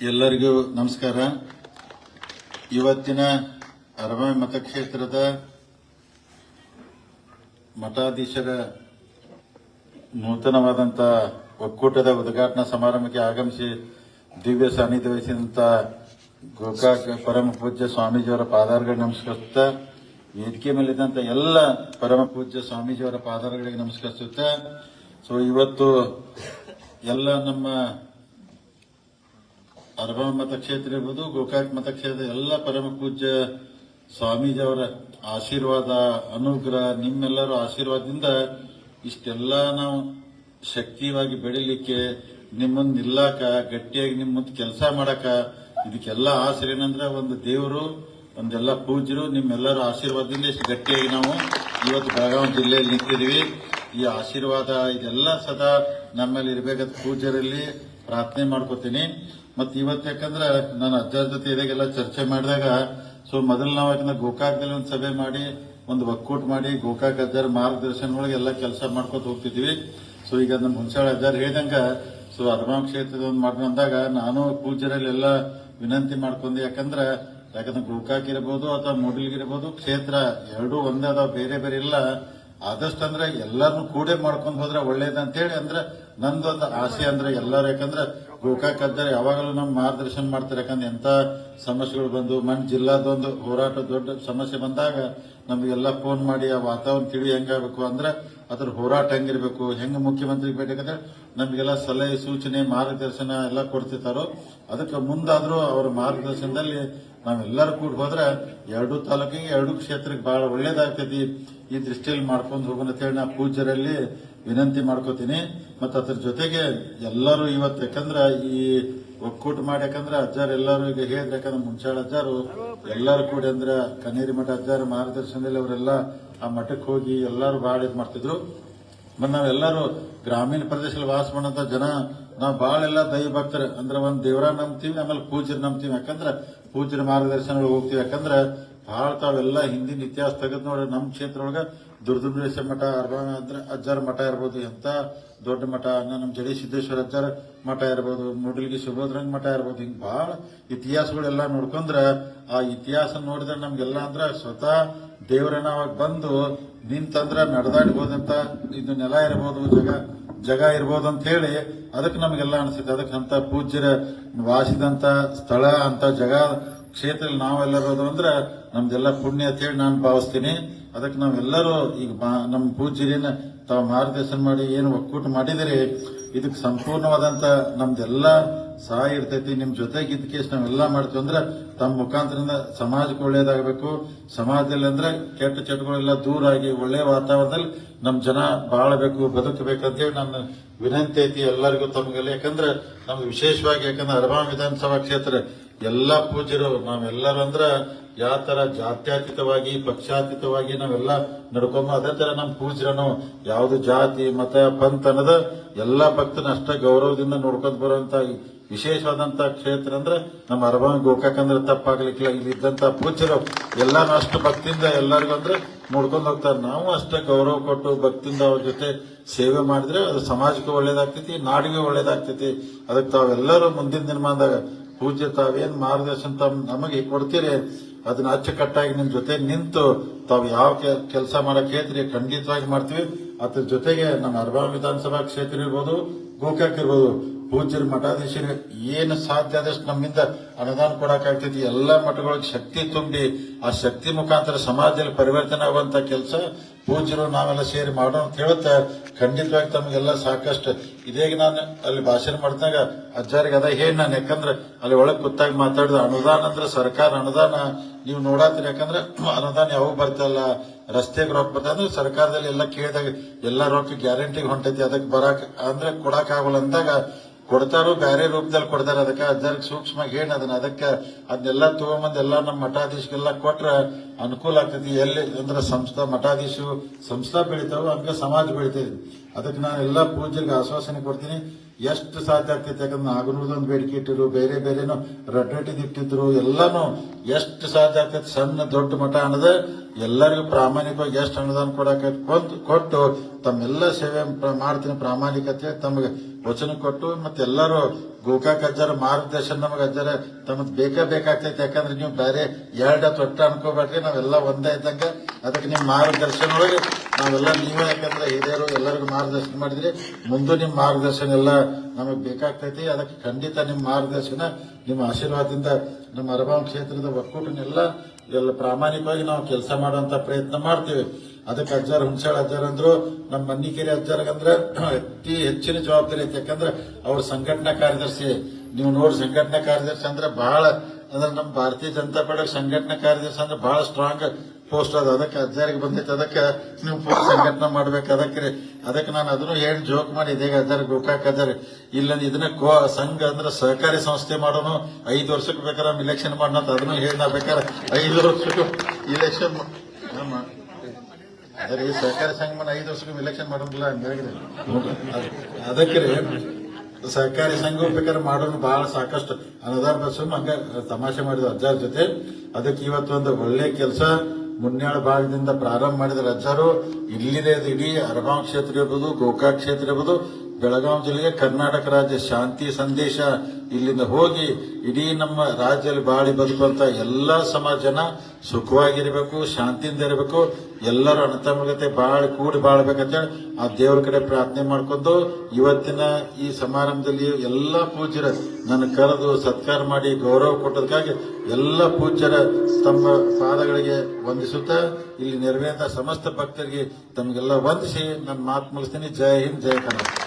ಎಲ್ಲರಿಗೂ ನಮಸ್ಕಾರ. ಇವತ್ತಿನ ಅರಬಾವಿ ಮತಕ್ಷೇತ್ರದ ಮಠಾಧೀಶರ ನೂತನವಾದಂಥ ಒಕ್ಕೂಟದ ಉದ್ಘಾಟನಾ ಸಮಾರಂಭಕ್ಕೆ ಆಗಮಿಸಿ ದಿವ್ಯ ಸಾನ್ನಿಧ್ಯ ವಹಿಸಿದಂಥ ಗೋಕಾಕ್ ಪರಮ ಪೂಜ್ಯ ಸ್ವಾಮೀಜಿಯವರ ಪಾದಾರಗಳಿಗೆ ನಮಸ್ಕರಿಸುತ್ತಾ, ವೇದಿಕೆ ಮೇಲಿದ್ದಂಥ ಎಲ್ಲ ಪರಮ ಪೂಜ್ಯ ಸ್ವಾಮೀಜಿಯವರ ಪಾದಾರಗಳಿಗೆ ನಮಸ್ಕರಿಸುತ್ತಾ, ಇವತ್ತು ಎಲ್ಲ ನಮ್ಮ ಅರಬಾವಿ ಮತಕ್ಷೇತ್ರ ಇರ್ಬೋದು, ಗೋಕಾಕ್ ಮತಕ್ಷೇತ್ರದ ಎಲ್ಲ ಪರಮ ಪೂಜ್ಯ ಸ್ವಾಮೀಜಿಯವರ ಆಶೀರ್ವಾದ, ಅನುಗ್ರಹ, ನಿಮ್ಮೆಲ್ಲರ ಆಶೀರ್ವಾದದಿಂದ ಇಷ್ಟೆಲ್ಲ ನಾವು ಶಕ್ತಿಯಾಗಿ ಬೆಳಿಲಿಕ್ಕೆ, ನಿಮ್ಮನ್ನು ನಿಲ್ಲಾಕ, ಗಟ್ಟಿಯಾಗಿ ನಿಮ್ಮ ಮುಂದೆ ಕೆಲಸ ಮಾಡಕ, ಇದಕ್ಕೆಲ್ಲ ಆಸರೆ ಏನಂದ್ರೆ ಒಂದು ದೇವರು, ಒಂದೆಲ್ಲ ಪೂಜ್ಯರು, ನಿಮ್ಮೆಲ್ಲರ ಆಶೀರ್ವಾದದಿಂದ ಇಷ್ಟು ಗಟ್ಟಿಯಾಗಿ ನಾವು ಇವತ್ತು ಬೆಳಗಾವಿ ಜಿಲ್ಲೆಯಲ್ಲಿ ನಿಂತಿದ್ದೀವಿ. ಈ ಆಶೀರ್ವಾದ ಇದೆಲ್ಲ ಸದಾ ನಮ್ಮಲ್ಲಿ ಇರಬೇಕಂತ ಪೂಜ್ಯರಲ್ಲಿ ಪ್ರಾರ್ಥನೆ ಮಾಡ್ಕೋತೀನಿ. ಮತ್ತೆ ಇವತ್ತು ಯಾಕಂದ್ರೆ ನಾನು ಅಜ್ಜರ ಜೊತೆ ಇದಾಗೆಲ್ಲ ಚರ್ಚೆ ಮಾಡಿದಾಗ ಮೊದಲು ನಾವು ಯಾಕಂದ್ರೆ ಗೋಕಾಕದಲ್ಲಿ ಒಂದು ಸಭೆ ಮಾಡಿ ಒಂದು ಒಕ್ಕೂಟ ಮಾಡಿ ಗೋಕಾಕ್ ಅಜ್ಜರ ಮಾರ್ಗದರ್ಶನಗಳಿಗೆ ಎಲ್ಲ ಕೆಲಸ ಮಾಡ್ಕೊತ ಹೋಗ್ತಿದ್ವಿ. ಈಗ ನಮ್ಮ ಹುಣಸಾಳ ಅಜ್ಜಾರ್ ಹೇಳಿದಂಗ ಅರಬಾವಿ ಕ್ಷೇತ್ರದ ಒಂದು ಮಾಡಿ ಅಂದಾಗ ನಾನು ಪೂಜ್ಯರಲ್ಲಿ ಎಲ್ಲ ವಿನಂತಿ ಮಾಡ್ಕೊಂಡೆ. ಯಾಕಂದ್ರೆ ಗೋಕಾಕ್ ಇರಬಹುದು ಅಥವಾ ಮೂಡಲ್ಗಿರಬಹುದು, ಕ್ಷೇತ್ರ ಎರಡೂ ಒಂದೇ ಅದಾವ, ಬೇರೆ ಬೇರೆ ಇಲ್ಲ. ಆದಷ್ಟು ಅಂದ್ರೆ ಎಲ್ಲಾರನ್ನು ಕೂಡೆ ಮಾಡ್ಕೊಂಡು ಹೋದ್ರೆ ಒಳ್ಳೇದಂತೇಳಿ ಅಂದ್ರೆ ನಂದೊಂದು ಆಸೆ. ಅಂದ್ರೆ ಎಲ್ಲರೂ ಯಾಕಂದ್ರೆ ಗೋಕಾಕ್ ಅಜ್ಜಾರ್ ಯಾವಾಗಲೂ ನಮ್ ಮಾರ್ಗದರ್ಶನ ಮಾಡ್ತಾರೆ. ಯಾಕಂದ್ರೆ ಎಂತ ಸಮಸ್ಯೆಗಳು ಬಂದು ಜಿಲ್ಲಾದೊಂದು ಹೋರಾಟ ದೊಡ್ಡ ಸಮಸ್ಯೆ ಬಂದಾಗ ನಮಗೆಲ್ಲ ಫೋನ್ ಮಾಡಿ ಆ ವಾತಾವರಣ ತಿಳಿ ಹೆಂಗಾಗಬೇಕು ಅಂದ್ರೆ ಅದ್ರ ಹೋರಾಟ ಹೆಂಗಿರ್ಬೇಕು, ಹೆಂಗ್ ಮುಖ್ಯಮಂತ್ರಿ ಬೇಕಂದ್ರೆ ನಮಗೆಲ್ಲ ಸಲಹೆ, ಸೂಚನೆ, ಮಾರ್ಗದರ್ಶನ ಎಲ್ಲ ಕೊಡ್ತಿರ್ತಾರೋ. ಅದಕ್ಕೆ ಮುಂದಾದ್ರೂ ಅವರ ಮಾರ್ಗದರ್ಶನದಲ್ಲಿ ನಾವೆಲ್ಲರೂ ಕೂಡ ಹೋದ್ರೆ ಎರಡೂ ತಾಲೂಕಿಗೆ, ಎರಡೂ ಕ್ಷೇತ್ರಕ್ಕೆ ಬಹಳ ಒಳ್ಳೇದಾಗ್ತೈತಿ. ಈ ದೃಷ್ಟಿಯಲ್ಲಿ ಮಾಡ್ಕೊಂಡು ಹೋಗೋಣ ಅಂತ ಹೇಳಿ ನಾ ಪೂಜ್ಯರಲ್ಲಿ ವಿನಂತಿ ಮಾಡ್ಕೋತೀನಿ. ಮತ್ತೆ ಅದ್ರ ಜೊತೆಗೆ ಎಲ್ಲರೂ ಇವತ್ತು ಯಾಕಂದ್ರೆ ಈ ಒಕ್ಕೂಟ ಮಾಡಿ, ಯಾಕಂದ್ರೆ ಅಜ್ಜಾರ್ ಎಲ್ಲರೂ ಈಗ ಹೇಳಿದ್ರೆ, ಯಾಕಂದ್ರೆ ಮುಂಚಾಳ ಅಜ್ಜಾರು ಎಲ್ಲರೂ ಕೂಡ ಅಂದ್ರೆ ಕನೇರಿ ಮಠ ಅಜ್ಜಾರ ಮಾರ್ಗದರ್ಶನದಲ್ಲಿ ಅವರೆಲ್ಲ ಆ ಮಠಕ್ಕೆ ಹೋಗಿ ಎಲ್ಲರೂ ಬಹಳ ಇದು ಮಾಡ್ತಿದ್ರು. ನಾವೆಲ್ಲರೂ ಗ್ರಾಮೀಣ ಪ್ರದೇಶದಲ್ಲಿ ವಾಸ ಮಾಡಂತ ಜನ ನಾವು ಬಹಳ ಎಲ್ಲ ದೈವ ಭಕ್ತರು. ಅಂದ್ರೆ ಒಂದ್ ದೇವರ ನಂಬ್ತೀವಿ, ಆಮೇಲೆ ಪೂಜ್ಯರು ನಂಬ್ತೀವಿ. ಯಾಕಂದ್ರೆ ಪೂಜ್ಯರ ಮಾರ್ಗದರ್ಶನ ಹೋಗ್ತೀವಿ. ಯಾಕಂದ್ರೆ ಬಹಳ ತಾವೆಲ್ಲ ಹಿಂದಿನ ಇತಿಹಾಸ ತೆಗೆದು ನೋಡಿ ನಮ್ಮ ಕ್ಷೇತ್ರ ಒಳಗ ದುರ್ದುಂಬೇಶ್ವರ ಮಠ, ಅರಬಾವಿ ಅಜ್ಜಾರ ಮಠ ಇರ್ಬೋದು, ಎಂತ ದೊಡ್ಡ ಮಠ, ನಮ್ಮ ಜಡಿ ಸಿದ್ದೇಶ್ವರ ಅಜ್ಜಾರ ಮಠ ಇರ್ಬೋದು, ಮೂಡಲ್ಗಿ ಸುಬೋಧರಂಗ ಮಠ ಇರ್ಬೋದು, ಹಿಂಗ್ ಬಹಳ ಇತಿಹಾಸಗಳೆಲ್ಲ ನೋಡ್ಕೊಂಡ್ರ ಆ ಇತಿಹಾಸ ನೋಡಿದ್ರೆ ನಮ್ಗೆಲ್ಲ ಅಂದ್ರೆ ಸ್ವತಃ ದೇವರನ್ನ ಅವಾಗ ಬಂದು ನಿಂತಂದ್ರ ನಡೆದಾಡ್ಬೋದಂತ, ಇದು ನೆಲ ಇರ್ಬೋದು, ಜಗ ಇರ್ಬೋದು ಅಂತ ಹೇಳಿ ಅದಕ್ಕೆ ನಮಗೆಲ್ಲ ಅನಿಸುತ್ತೆ. ಅದಕ್ಕೆ ಅಂತ ಪೂಜ್ಯರ ವಾಸಿದಂತ ಸ್ಥಳ, ಅಂತ ಜಗ ಕ್ಷೇತ್ರ ನಾವೆಲ್ಲರೋದು ಅಂದ್ರೆ ನಮ್ದೆಲ್ಲ ಪುಣ್ಯ ಅಂತ ಹೇಳಿ ನಾನು ಭಾವಿಸ್ತೀನಿ. ಅದಕ್ಕೆ ನಾವೆಲ್ಲರೂ ಈಗ ನಮ್ಮ ಪೂಜ್ಯರೇನ ತಾವು ಮಾರ್ಗದರ್ಶನ ಮಾಡಿ ಏನು ಒಕ್ಕೂಟ ಮಾಡಿದಿರಿ, ಇದಕ್ಕೆ ಸಂಪೂರ್ಣವಾದಂತ ನಮ್ದೆಲ್ಲ ಸಹಾಯ ಇರ್ತೈತಿ. ನಿಮ್ ಜೊತೆಗೆ ಇದಕ್ಕೆ ನಾವೆಲ್ಲ ಮಾಡ್ತೀವಿ ಅಂದ್ರೆ ತಮ್ಮ ಮುಖಾಂತರದಿಂದ ಸಮಾಜಕ್ಕೆ ಒಳ್ಳೇದಾಗಬೇಕು. ಸಮಾಜದಲ್ಲಿ ಅಂದ್ರೆ ಕೆಟ್ಟ ಚಟಗಳೆಲ್ಲ ದೂರ ಆಗಿ ಒಳ್ಳೆ ವಾತಾವರಣದಲ್ಲಿ ನಮ್ ಜನ ಬಾಳಬೇಕು, ಬದುಕಬೇಕಂತೇಳಿ ನನ್ನ ವಿನಂತಿ ಐತಿ ಎಲ್ಲರಿಗೂ ತಮಗೆಲ್ಲ. ಯಾಕಂದ್ರೆ ನಮ್ಗೆ ವಿಶೇಷವಾಗಿ ಯಾಕಂದ್ರೆ ಅರಬಾವಿ ವಿಧಾನಸಭಾ ಕ್ಷೇತ್ರ ಎಲ್ಲ ಪೂಜ್ಯರು ನಾವೆಲ್ಲರೂ ಅಂದ್ರ ಯಾವ ತರ ಜಾತ್ಯತೀತವಾಗಿ, ಪಕ್ಷಾತೀತವಾಗಿ ನಾವೆಲ್ಲ ನಡ್ಕೊಂಬ, ಅದೇ ತರ ನಮ್ಮ ಪೂಜ್ಯರನು ಯಾವ್ದು ಜಾತಿ, ಮತ, ಪಂಥ ಅನ್ನೋದು ಎಲ್ಲಾ ಭಕ್ತನ ಅಷ್ಟ ಗೌರವದಿಂದ ನೋಡ್ಕೊಂಡ್ ಬರುವಂತ ವಿಶೇಷವಾದಂತ ಕ್ಷೇತ್ರ ಅಂದ್ರೆ ನಮ್ಮ ಅರಬಾವಿ ಗೋಕಾಕ್ ಅಂದ್ರೆ ತಪ್ಪಾಗ್ಲಿಕ್ಕಿಲ್ಲ. ಇಲ್ಲಿ ಇದ್ದಂತ ಪೂಜ್ಯರು ಎಲ್ಲಾನು ಅಷ್ಟು ಭಕ್ತಿಯಿಂದ ಎಲ್ಲರಿಗೂ ಅಂದ್ರೆ ನೋಡ್ಕೊಂಡು ಹೋಗ್ತಾರೆ. ನಾವು ಅಷ್ಟೇ ಗೌರವ ಕೊಟ್ಟು ಭಕ್ತಿಯಿಂದ ಅವ್ರ ಜೊತೆ ಸೇವೆ ಮಾಡಿದ್ರೆ ಅದು ಸಮಾಜಕ್ಕೆ ಒಳ್ಳೇದಾಗ್ತೈತಿ, ನಾಡಿಗೆ ಒಳ್ಳೇದಾಗ್ತೈತಿ. ಅದಕ್ಕೆ ತಾವೆಲ್ಲರೂ ಮುಂದಿನ ದಿನಮಾನದಾಗ ಪೂಜ್ಯ ತಾವೇನ್ ಮಾರ್ಗದರ್ಶನ ನಮಗೆ ಕೊಡ್ತೀರಿ ಅದನ್ನ ಅಚ್ಚುಕಟ್ಟಾಗಿ ನಿಮ್ ಜೊತೆ ನಿಂತು ತಾವು ಯಾವ ಕೆಲಸ ಮಾಡಕ್ ಹೇಳ್ತೀರಿ ಖಂಡಿತವಾಗಿ ಮಾಡ್ತೀವಿ. ಅದ್ರ ಜೊತೆಗೆ ನಮ್ಮ ಅರಬಾವಿ ವಿಧಾನಸಭಾ ಕ್ಷೇತ್ರ ಇರ್ಬೋದು, ಗೋಕಾಕ್ ಇರ್ಬೋದು, ಪೂಜ್ಯರ ಮಠಾಧೀಶರು ಏನು ಸಾಧ್ಯ ಆದಷ್ಟು ನಮ್ಮಿಂದ ಅನುದಾನ ಕೊಡಕ್ಕಾಗ್ತೈತಿ. ಎಲ್ಲಾ ಮಠಗಳಿಗೆ ಶಕ್ತಿ ತುಂಬಿ ಆ ಶಕ್ತಿ ಮುಖಾಂತರ ಸಮಾಜದಲ್ಲಿ ಪರಿವರ್ತನೆ ಆಗುವಂತ ಕೆಲಸ ಪೂಜ್ಯರು ನಾವೆಲ್ಲ ಸೇರಿ ಮಾಡೋಣ ಅಂತ ಹೇಳುತ್ತಾ ಖಂಡಿತವಾಗಿ ತಮಗೆಲ್ಲ ಸಾಕಷ್ಟು ಇದೇಗ ನಾನು ಅಲ್ಲಿ ಭಾಷಣ ಮಾಡಿದಾಗ ಅಜ್ಜಾರಿಗೆ ಅದ ಹೇಳಿ ನಾನು, ಯಾಕಂದ್ರೆ ಅಲ್ಲಿ ಒಳಗೆ ಕೂತಾಗ ಮಾತಾಡಿದ ಅನುದಾನ ಅಂದ್ರೆ ಸರ್ಕಾರ ಅನುದಾನ ನೀವು ನೋಡತ್ತೀರಿ. ಯಾಕಂದ್ರೆ ಅನುದಾನ ಯಾವ ಬರ್ತಲ್ಲ, ರಸ್ತೆಗೆ ರೊಕ್ಕ ಬರ್ತದೆ ಅಂದ್ರೆ ಸರ್ಕಾರದಲ್ಲಿ ಎಲ್ಲ ಕೇಳಿದಾಗ ಎಲ್ಲ ರೊಕ್ಕ ಗ್ಯಾರಂಟಿಗೆ ಹೊಂಟೈತಿ, ಅದಕ್ಕೆ ಬರಾಕ್ ಅಂದ್ರೆ ಕೊಡಕ್ ಆಗಲ್ಲ ಅಂದಾಗ ಕೊಡ್ತಾರೋ ಬೇರೆ ರೂಪದಲ್ಲಿ ಕೊಡ್ತಾರೆ. ಅದಕ್ಕೆ ಅಜ್ಜಾರಿಗೆ ಸೂಕ್ಷ್ಮವಾಗಿ ಹೇಳಿ ಅದಕ್ಕೆ ಅದನ್ನೆಲ್ಲ ತಗೊಂಬಂದ್ ಎಲ್ಲ ನಮ್ಮ ಮಠಾಧೀಶಗೆಲ್ಲ ಕೊಟ್ರ ಅನುಕೂಲ ಆಗ್ತೈತಿ. ಎಲ್ಲಿ ಅಂದ್ರೆ ಮಠಾಧೀಶು ಸಂಸ್ಥಾ ಬೆಳಿತಾವ, ಹಂಗ ಸಮಾಜ ಬೆಳಿತೈತಿ. ಅದಕ್ಕೆ ನಾನು ಎಲ್ಲ ಪೂಜ್ಯರಿಗೆ ಆಶ್ವಾಸನೆ ಕೊಡ್ತೀನಿ. ಎಷ್ಟು ಸಾಧ್ಯ ಆಗ್ತೈತೆ. ಯಾಕಂದ್ರೆ ನಾಗನೂರದೊಂದು ಬೇಡಿಕೆ ಇಟ್ಟಿರು, ಬೇರೆ ಬೇರೆನೋ ರಡ್ಡಟ್ಟಿದ್ ಇಟ್ಟಿದ್ರು, ಎಲ್ಲಾನು ಎಷ್ಟು ಸಾಧ್ಯ ಆಗ್ತೈತೆ ಸಣ್ಣ ದೊಡ್ಡ ಮಠ ಅನ್ನೋದು ಎಲ್ಲರಿಗೂ ಪ್ರಾಮಾಣಿಕವಾಗಿ ಎಷ್ಟು ಅನುದಾನ ಕೊಟ್ಟು ತಮ್ಮೆಲ್ಲ ಸೇವೆ ಮಾಡ್ತೀನಿ ಪ್ರಾಮಾಣಿಕತೆ ತಮಗೆ ವಚನ ಕೊಟ್ಟು ಮತ್ತೆ ಎಲ್ಲರೂ ಗೋಕಾಕ್ ಅಜ್ಜರ ಮಾರ್ಗದರ್ಶನ ನಮಗೆ ಅಜ್ಜರ ತಮ್ಮದ್ ಬೇಕಾಗ್ತೈತೆ. ಯಾಕಂದ್ರೆ ನೀವು ಬೇರೆ ಎರಡ ತೊಟ್ಟ ಅನ್ಕೋಬೇಡ್ರಿ, ನಾವೆಲ್ಲ ಒಂದೇ ಇದ್ದಂಗ. ಅದಕ್ಕೆ ನಿಮ್ ಮಾರ್ಗದರ್ಶನ ಒಳಗೆ ನಾವೆಲ್ಲ ನೀವೇ, ಯಾಕಂದ್ರೆ ಹಿರಿಯರು ಎಲ್ಲರಿಗೂ ಮಾರ್ಗದರ್ಶನ ಮಾಡಿದ್ರಿ. ಮುಂದೆ ನಿಮ್ ಮಾರ್ಗದರ್ಶನ ಎಲ್ಲ ನಮಗ್ ಬೇಕಾಗ್ತೈತಿ. ಅದಕ್ಕೆ ಖಂಡಿತ ನಿಮ್ ಮಾರ್ಗದರ್ಶನ ನಿಮ್ಮ ಆಶೀರ್ವಾದದಿಂದ ನಮ್ಮ ಅರಬಾವಿ ಕ್ಷೇತ್ರದ ಒಕ್ಕೂಟನೆಲ್ಲ ಎಲ್ಲ ಪ್ರಾಮಾಣಿಕವಾಗಿ ನಾವು ಕೆಲಸ ಮಾಡುವಂತ ಪ್ರಯತ್ನ ಮಾಡ್ತೀವಿ. ಅದಕ್ಕೆ ಅಜ್ಜಾರ್ ಹುಣಸಾಳ ಅಜ್ಜಾರ್ ಅಂದ್ರು, ನಮ್ಮ ಮನ್ನಿಕೇರಿ ಅಜ್ಜಾರ್ಗಂದ್ರೆ ಅತಿ ಹೆಚ್ಚಿನ ಜವಾಬ್ದಾರಿ ಐತಿ. ಯಾಕಂದ್ರೆ ಅವ್ರ ಸಂಘಟನಾ ಕಾರ್ಯದರ್ಶಿ. ನೀವು ನೋಡಿ ಸಂಘಟನಾ ಕಾರ್ಯದರ್ಶಿ ಅಂದ್ರೆ ಬಹಳ ಅಂದ್ರೆ ನಮ್ಮ ಭಾರತೀಯ ಜನತಾ ಪಾರ್ಟಿ ಸಂಘಟನಾ ಕಾರ್ಯದರ್ಶಿ ಅಂದ್ರೆ ಬಹಳ ಸ್ಟ್ರಾಂಗ್ ಪೋಸ್ಟ್ ಅದ. ಅದಕ್ಕೆ ಅಜ್ಜಾರಿಗೆ ಬಂದೈತೆ, ಅದಕ್ಕೆ ನೀವು ಸಂಘಟನೆ ಮಾಡ್ಬೇಕು. ಅದಕ್ಕೆ ನಾನು ಅದನ್ನು ಹೇಳಿ ಜೋಕ್ ಮಾಡಿ ಇದೇಗ ಅಜ್ಜಾರ್ ಗೋಕಾಕ್ ಅಜ್ಜಾರ್ ಇಲ್ಲ ಇದನ್ನ ಸಂಘ ಅಂದ್ರೆ ಸಹಕಾರಿ ಸಂಸ್ಥೆ ಮಾಡೋನು 5 ವರ್ಷಕ್ಕೆ ಬೇಕಾದ್ರೆ ಇಲೆಕ್ಷನ್ ಮಾಡೋಣ ಅಂತ ಅದನ್ನು ಹೇಳಿ ನಾ ಬೇಕಾದ್ರೆ 5 ವರ್ಷಕ್ಕೂ ಇಲೆಕ್ಷನ್ ಅದೇ ಸಹಕಾರಿ ಸಂಘ 5 ವರ್ಷಕ್ಕೂ ಇಲೆಕ್ಷನ್ ಮಾಡೋದಿಲ್ಲ ಹಂಗಾಗಿದೆ. ಅದಕ್ಕೆ ಸಹಕಾರಿ ಸಂಘ ಬೇಕಾದ್ರೆ ಮಾಡೋನು ಬಹಳ ಸಾಕಷ್ಟು ಅನುದಾನ ಬಸ್ ಹಂಗ ತಮಾಷೆ ಮಾಡಿದ ಅಜ್ಜಾರ್ ಜೊತೆ. ಅದಕ್ಕೆ ಇವತ್ತೊಂದು ಒಳ್ಳೆ ಕೆಲಸ ಮುನ್ಯಾಳ ಭಾಗದಿಂದ ಪ್ರಾರಂಭ ಮಾಡಿದ ಅಜ್ಜಾರು ಇಲ್ಲಿದೆ. ಇಡೀ ಅರಬಾವಿ ಕ್ಷೇತ್ರ ಇರ್ಬೋದು, ಗೋಕಾಕ್ ಕ್ಷೇತ್ರ ಇರ್ಬೋದು, ಬೆಳಗಾವಿ ಜಿಲ್ಲೆಗೆ ಕರ್ನಾಟಕ ರಾಜ್ಯ ಶಾಂತಿ ಸಂದೇಶ ಇಲ್ಲಿಂದ ಹೋಗಿ ಇಡೀ ನಮ್ಮ ರಾಜ್ಯದಲ್ಲಿ ಬಾಳಿ ಬದುಕುವಂತ ಎಲ್ಲಾ ಸಮಾಜನ ಸುಖವಾಗಿರ್ಬೇಕು, ಶಾಂತಿಯಿಂದ ಇರಬೇಕು, ಎಲ್ಲರೂ ಅಣತಮಗತೆ ಕೂಡಿ ಬಾಳ್ಬೇಕಂತೇಳಿ ಆ ದೇವರ ಕಡೆ ಪ್ರಾರ್ಥನೆ ಮಾಡ್ಕೊಂಡು ಇವತ್ತಿನ ಈ ಸಮಾರಂಭದಲ್ಲಿ ಎಲ್ಲಾ ಪೂಜ್ಯರ ನನ್ನ ಕರೆದು ಸತ್ಕಾರ ಮಾಡಿ ಗೌರವ ಕೊಟ್ಟದಕ್ಕಾಗಿ ಎಲ್ಲ ಪೂಜ್ಯರ ತಮ್ಮ ಪಾದಗಳಿಗೆ ವಂದಿಸುತ್ತಾ ಇಲ್ಲಿ ನೆರವೇರಿದ ಸಮಸ್ತ ಭಕ್ತರಿಗೆ ತಮಗೆಲ್ಲ ವಂದಿಸಿ ನನ್ನ ಮಾತು ಮುಗಿಸ್ತೀನಿ. ಜೈ ಹಿಂದ್, ಜೈ ಕರ್ನಾಟಕ.